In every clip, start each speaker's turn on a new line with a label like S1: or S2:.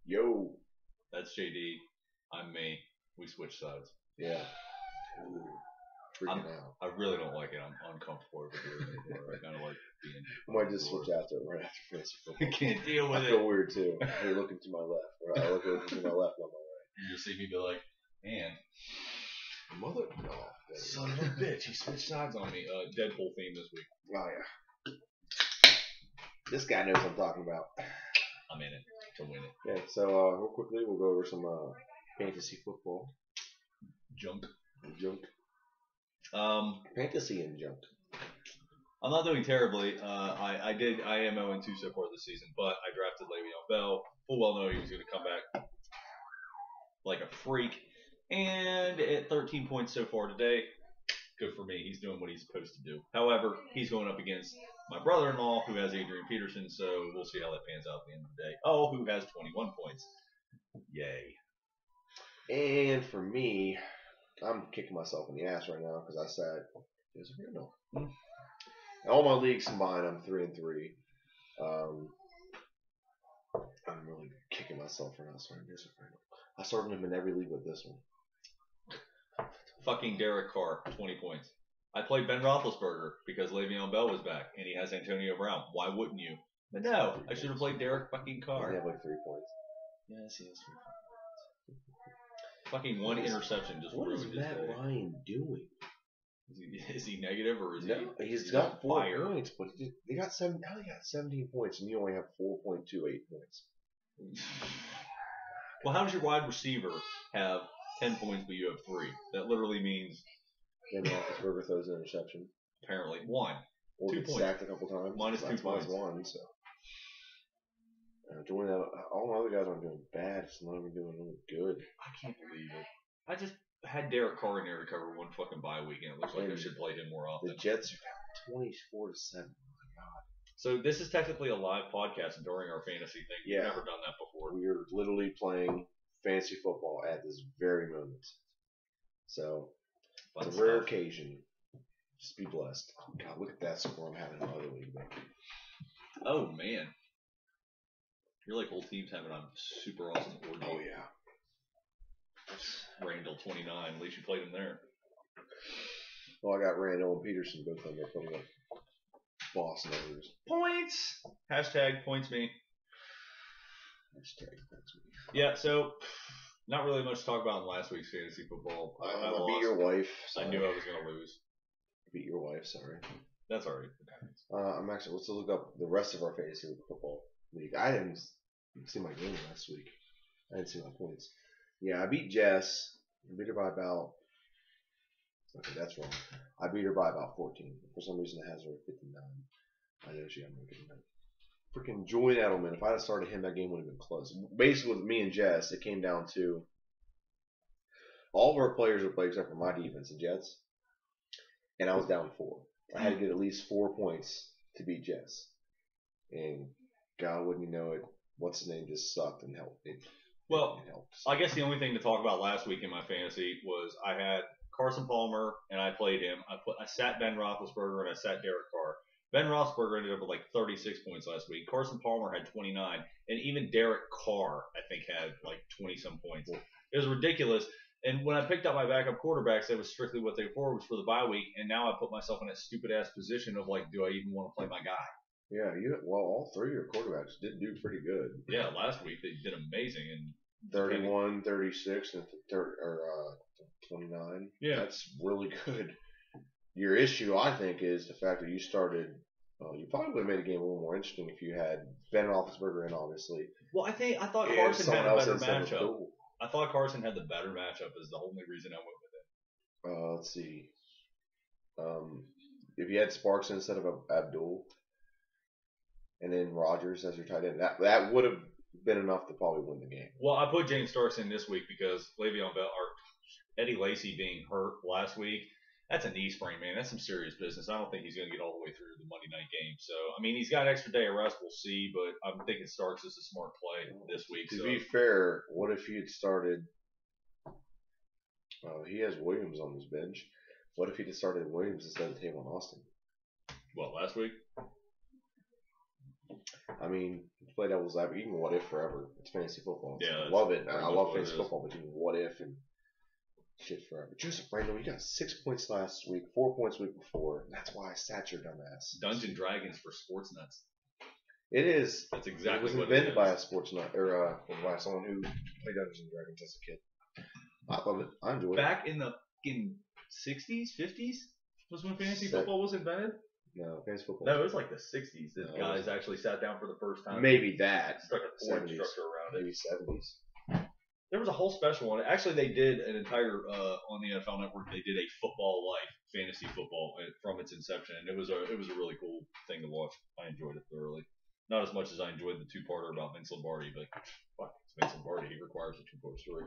S1: Yo.
S2: That's JD. I'm me. We switch sides.
S1: Yeah. Ooh, freaking out.
S2: I really don't like it. I'm uncomfortable over here anymore. I kind of like being.
S1: I might just switch out to it right after fantasy football.
S2: I can't deal with
S1: I
S2: it.
S1: feel weird too. Hey, looking to my left. Or I look over to my left, not my right.
S2: You just see me be like, man,
S1: Mother. No.
S2: son of a bitch, he switched sides on me. Deadpool theme this week.
S1: Oh yeah. This guy knows what I'm talking about.
S2: I'm in it to win it.
S1: Yeah. So real quickly, we'll go over some fantasy football.
S2: Junk.
S1: Fantasy and junk.
S2: I'm not doing terribly. I am 0-2 so far this season, but I drafted Le'Veon Bell. Full well know he was going to come back like a freak. And at 13 points so far today, good for me. He's doing what he's supposed to do. However, he's going up against my brother-in-law, who has Adrian Peterson, so we'll see how that pans out at the end of the day. Oh, who has 21 points. Yay.
S1: And for me, I'm kicking myself in the ass right now because I said, "Is it real?" No. All my leagues combined, I'm 3-3. I'm really kicking myself for not starting this one. I started him in every league with this one.
S2: Fucking Derek Carr, 20 points. I played Ben Roethlisberger because Le'Veon Bell was back, and he has Antonio Brown. Why wouldn't you? But no, I should have played Derek fucking Carr.
S1: He had like 3 points.
S2: Yes, he has 3 points. Fucking one interception just ruined his day.
S1: What is Matt Ryan doing?
S2: Is he negative or is
S1: no,
S2: he?
S1: He's got 4 points, but they got 17 points, and you only have 4.28 points.
S2: Well, how does your wide receiver have 10 points, but you have 3? That literally means.
S1: Ben Roethlisberger throws an interception.
S2: Apparently, 1.
S1: Or
S2: 2
S1: gets
S2: points.
S1: sacked a couple times.
S2: Minus 2 points.
S1: One, so. Joining out, all my other guys aren't doing bad. Some of them are doing really good.
S2: I can't believe it. I just had Derek Carr in there to cover one fucking bye week, and it looks like I should play him more often.
S1: The Jets are 24-7. Oh my god.
S2: So this is technically a live podcast during our fantasy thing. We've never done that before.
S1: We are literally playing fantasy football at this very moment. So it's a rare occasion. Just be blessed. Oh god, look at that score I'm having in my other league.
S2: Oh man. You're like old teams having a super awesome orgy.
S1: Oh yeah.
S2: Randall 29. At least you played him there.
S1: Well, I got Randall and Peterson both on there putting up boss numbers.
S2: Points. Hashtag points me.
S1: Hashtag points me.
S2: Yeah. So not really much to talk about in last week's fantasy football.
S1: I beat your wife.
S2: Sorry. I knew I was gonna lose.
S1: Beat your wife. Sorry.
S2: That's alright.
S1: I'm actually. Let's look up the rest of our fantasy football league. I didn't see my game last week. I didn't see my points. Yeah, I beat Jess. I beat her by about. Okay, that's wrong. I beat her by about 14. For some reason, it has her at 59. I know she had me at 59. Freaking Julian Edelman. If I had started him, that game would have been close. Basically, with me and Jess, it came down to all of our players would play except for my defense, the Jets, and I was down 4. I had to get at least 4 points to beat Jess. And God wouldn't you know it, what's his name just sucked and helped.
S2: Well, I guess the only thing to talk about last week in my fantasy was I had Carson Palmer and I played him. I sat Ben Roethlisberger and I sat Derek Carr. Ben Roethlisberger ended up with like 36 points last week. Carson Palmer had 29, and even Derek Carr I think had like 20 some points. It was ridiculous. And when I picked up my backup quarterbacks, that was strictly what they were, was for the bye week. And now I put myself in that stupid ass position of like, do I even want to play my guy?
S1: Yeah, all 3 of your quarterbacks did do pretty good.
S2: Yeah, last week they did amazing. And
S1: 31, 36, and 29.
S2: Yeah.
S1: That's really good. Your issue, I think, is the fact that you started. You probably would have made the game a little more interesting if you had Ben Roethlisberger in, obviously.
S2: Well, I thought Carson had a better matchup. I thought Carson had the better matchup. Is the only reason I went with it.
S1: Let's see. If you had Sparks instead of Abdul, and then Rodgers as your tight end, that would have been enough to probably win the game.
S2: Well, I put James Starks in this week because Le'Veon Bell or Eddie Lacy being hurt last week. That's a knee sprain, man. That's some serious business. I don't think he's going to get all the way through the Monday night game. So, I mean, he's got an extra day of rest. We'll see, but I'm thinking Starks is a smart play this week.
S1: To be fair, what if he had started? He has Williams on his bench. What if he just started Williams instead of Tavon Austin?
S2: What, last week?
S1: I mean, play devil's advocate. You can what if forever. It's fantasy football.
S2: Yeah,
S1: I love it.
S2: pretty
S1: I
S2: much
S1: love
S2: what it
S1: fantasy
S2: is.
S1: football, but you can what if and shit forever. Joseph Randall, you got 6 points last week, 4 points the week before. And that's why I sat your dumbass.
S2: Dungeon Dragons for sports nuts.
S1: It is.
S2: That's exactly
S1: it was
S2: what
S1: invented
S2: it is.
S1: by a sports nut or by someone who played Dungeons and Dragons as a kid. I love it. I enjoy it.
S2: Back in the 60s, 50s was when fantasy football was invented?
S1: No, fantasy football.
S2: No, it was like the 60s that guys actually sat down for the first time.
S1: Maybe that.
S2: Stuck a point structure around it.
S1: Maybe 70s.
S2: There was a whole special one. Actually, they did an entire on the NFL Network. They did a football life fantasy football from its inception, and it was a really cool thing to watch. I enjoyed it thoroughly. Not as much as I enjoyed the two-parter about Vince Lombardi, but fuck, it's Vince Lombardi. He requires a two-part story.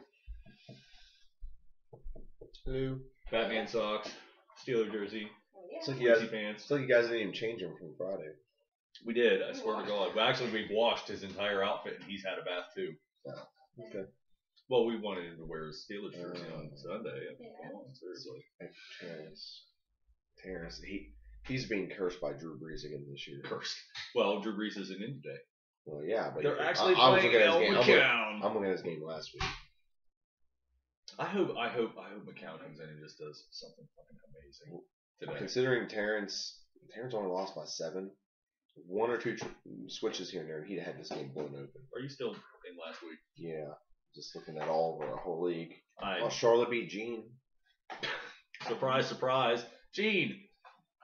S1: Hello.
S2: Batman socks, Steeler jersey,
S1: It's like
S2: pants.
S1: It's like you guys didn't even change him from Friday.
S2: We did. I swear to God. But actually, we washed his entire outfit, and he's had a bath too.
S1: Oh, okay.
S2: Well, we wanted him to wear his Steelers jersey on Sunday. Come on, seriously.
S1: Terrence, he's being cursed by Drew Brees again this year.
S2: Cursed. Well, Drew Brees isn't in today.
S1: Well, yeah, but
S2: they're actually playing El McCown.
S1: I'm looking at his game last week.
S2: I hope McCown comes in and just does something fucking amazing today.
S1: Considering Terrence only lost by 7. 1 or 2 switches here and there, he'd had this game blown open.
S2: Are you still in last week?
S1: Yeah, just looking at all over our whole league.
S2: Well,
S1: Charlotte beat Gene.
S2: Surprise, surprise, Gene.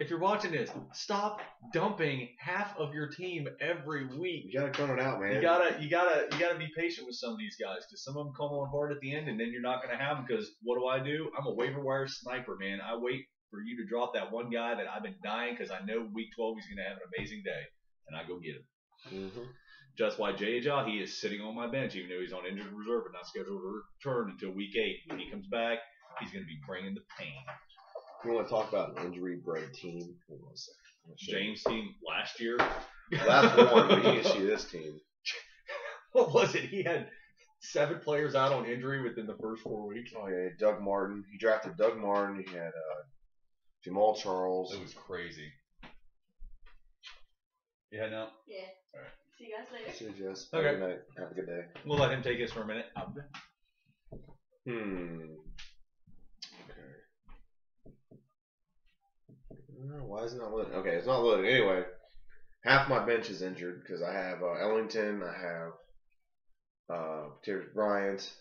S2: If you're watching this, stop dumping half of your team every week.
S1: You gotta cut it out, man.
S2: You gotta be patient with some of these guys because some of them come on hard at the end, and then you're not gonna have them. Because what do? I'm a waiver wire sniper, man. I wait for you to drop that one guy that I've been dying because I know week 12 he's gonna have an amazing day, and I go get him.
S1: Mm-hmm.
S2: Just why Jay Ajayi is sitting on my bench, even though he's on injured reserve and not scheduled to return until week 8. When he comes back, he's gonna be bringing the pain.
S1: You want to talk about an injury-bred team? Hold on a second.
S2: James' team last year.
S1: Last one, but you need to see this team.
S2: What was it? He had 7 players out on injury within the first 4 weeks.
S1: Oh yeah, Doug Martin. He drafted Doug Martin. He had Jamal Charles.
S2: It was crazy. You heading out?
S3: Yeah.
S2: All right.
S3: See you guys later.
S1: See you, Jess.
S2: Okay.
S1: Have a good night. Have a good day.
S2: We'll let him take us for a minute.
S1: Why is it not loading? Okay, it's not loading. Anyway, half my bench is injured because I have Ellington, I have Terry Bryant,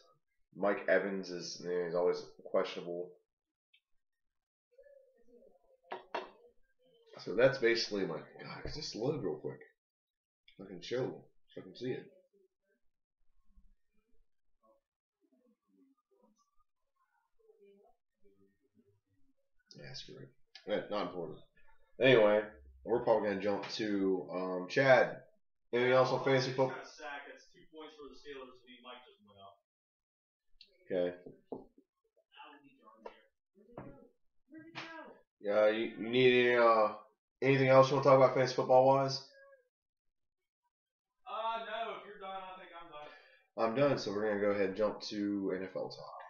S1: Mike Evans he's always questionable. So that's basically my. God, just load real quick. I can show, so I can see it. Yeah, screw it. Yeah, not important. Anyway, we're probably going to jump to Chad. Anything else on fantasy football?
S2: That's 2 points for the Steelers, and he might just win out.
S1: Okay. Yeah, you need anything else you want to talk about fantasy football wise?
S2: No. If you're done, I think I'm done.
S1: I'm done, so we're going to go ahead and jump to NFL talk.